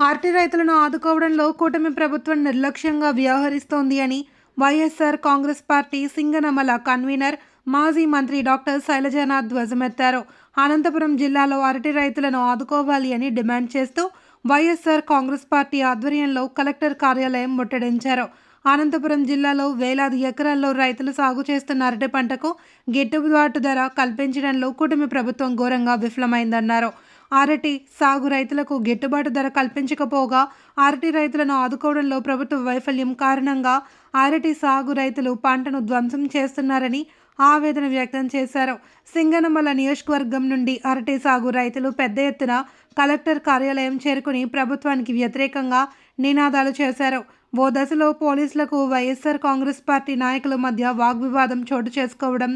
RT రైతులను ఆదుకోవడంలో కూటమి ప్రభుత్వం నిర్లక్ష్యంగా వ్యవహరిస్తోంది అని వైఎస్ఆర్ కాంగ్రెస్ పార్టీ సింగనమల కన్వీనర్ మాజీ మంత్రి డాక్టర్ శైలజనాథ్ ధ్వజమెత్తారు. అనంతపురం జిల్లాలో అరటి రైతులను ఆదుకోవాలి అని డిమాండ్ చేస్తూ వైఎస్ఆర్ కాంగ్రెస్ పార్టీ ఆధ్వర్యంలో కలెక్టర్ కార్యాలయం ముట్టడించారు. అనంతపురం జిల్లాలో వేలాది ఎకరాల్లో రైతులు సాగు చేస్తున్న అరటి పంటకు గిట్టుబాటు ధర కల్పించడంలో కూటమి ప్రభుత్వం ఘోరంగా విఫలమైందన్నారు. అరటి సాగు రైతులకు గిట్టుబాటు ధర కల్పించకపోగా అరటి రైతులను ఆదుకోవడంలో ప్రభుత్వ వైఫల్యం కారణంగా అరటి సాగు రైతులు పంటను ధ్వంసం చేస్తున్నారని ఆవేదన వ్యక్తం చేశారు. సింగనమల నియోజకవర్గం నుండి అరటి సాగు రైతులు పెద్ద ఎత్తున కలెక్టర్ కార్యాలయం చేరుకుని ప్రభుత్వానికి వ్యతిరేకంగా నినాదాలు చేశారు. ఓ దశలో పోలీసులకు వైఎస్ఆర్ కాంగ్రెస్ పార్టీ నాయకుల మధ్య వాగ్వివాదం చోటు చేసుకోవడం,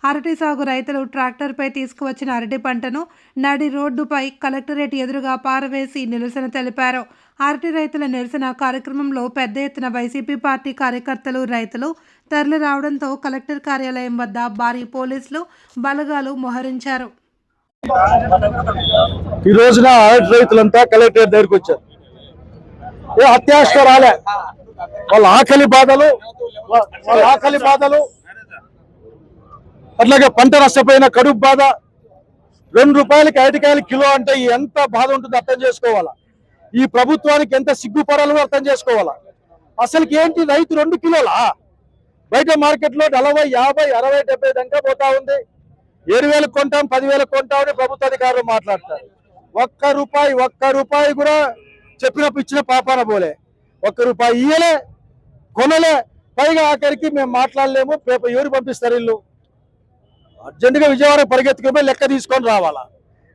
అరటి సాగు రైతులు ట్రాక్టర్పై తీసుకువచ్చిన అరటి పంటను నడి రోడ్డుపై కలెక్టరేట్ ఎదురుగా పారవేసి నిరసన తెలిపారు. అరటి రైతుల నిరసన కార్యక్రమంలో పెద్ద ఎత్తున వైసీపీ పార్టీ కార్యకర్తలు, రైతులు తరలి రావడంతో కలెక్టర్ కార్యాలయం వద్ద భారీ పోలీసులు బలగాలు మోహరించారు. ఈ రోజున అరటి రైతులంతా కలెక్టరేట్ దగ్గరికి వచ్చారు. ఏ అత్యాశ రాలే, వాళ్ళ ఆకలి బాధలు అట్లాగే పంట నష్టపోయిన కడుపు బాధ, ₹2 అరటికాయలు కిలో అంటే ఎంత బాధ ఉంటుందో అర్థం చేసుకోవాలా. ఈ ప్రభుత్వానికి ఎంత సిగ్గుపడాలో అర్థం చేసుకోవాలా. అసలుకి ఏంటి, రైతు 2 కిలోలా బయట మార్కెట్లో 40, 50, 60, 70 దాకా పోతా ఉంది. 7,000 కొంటాం, 10,000 కొంటామని ప్రభుత్వ అధికారులు మాట్లాడతారు. ఒక్క రూపాయి కూడా చెప్పినప్పుడు ఇచ్చిన పాపాన పోలే, ₹1 ఇయ్యలే, కొనలే. పైగా ఆఖరికి మేము మాట్లాడలేము, ఎవరు పంపిస్తారు? ఇల్లు అర్జెంటుగా విజయవాడ పరిగెత్తుకుపోయి లెక్క తీసుకొని రావాలా,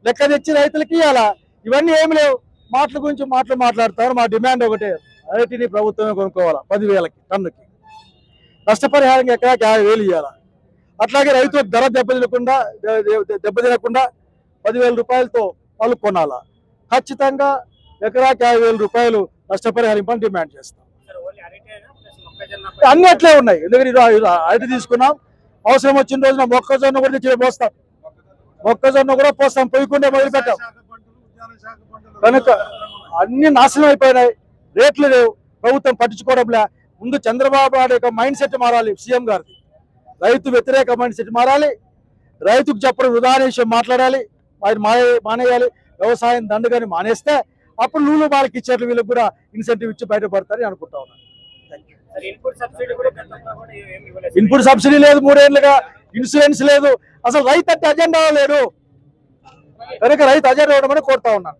లెక్క తెచ్చి రైతులకి ఇవ్వాలా. ఇవన్నీ ఏమి లేవు. మాటల గురించి మాట్లాడతారు. మా డిమాండ్ ఒకటే, అరటిని ప్రభుత్వమే కొనుక్కోవాలా 10,000 టన్నుకి, నష్టపరిహారంగా ఎకరాకి 50,000 ఇవ్వాలా. అట్లాగే రైతులకు ధర దెబ్బతినకుండా ₹10,000 వాళ్ళు కొనాలా. ఖచ్చితంగా ఎకరాకి ₹50,000 నష్టపరిహారం ఇవ్వని డిమాండ్ చేస్తాం. అన్ని అట్లే ఉన్నాయి. ఎందుకంటే అరటి తీసుకున్నాం, అవసరం వచ్చిన రోజున మొక్కజొన్న కూడా తెచ్చి పోస్తాం, మొక్కజొన్న కూడా పోస్తాం, పోయకుండా మొదలుపెట్టాం. కనుక అన్ని నాశనం అయిపోయినాయి, రేట్లు లేవు, ప్రభుత్వం పట్టించుకోవడంలే. ముందు చంద్రబాబు నాయుడు యొక్క మైండ్ సెట్ మారాలి, సీఎం గారిది. రైతు వ్యతిరేక మైండ్ సెట్ మారాలి, రైతుకు చెప్పడం వృధా అనే విషయం మాట్లాడాలి, ఆయన మానేయాలి. వ్యవసాయం దండగాని మానేస్తే అప్పుడు నూలు వాళ్ళకి ఇచ్చేట్లు వీళ్ళకి కూడా ఇన్సెంటివ్ ఇచ్చి బయటపడతారని అనుకుంటా ఉన్నాను. ఇన్పుట్ సబ్సిడీ లేదు, 3 ఏళ్లుగా ఇన్సూరెన్స్ లేదు. అసలు రైతు అంటే అజెండా లేదు. కనుక రైతు అజెండా ఇవ్వడమని కోరుతా ఉన్నాను.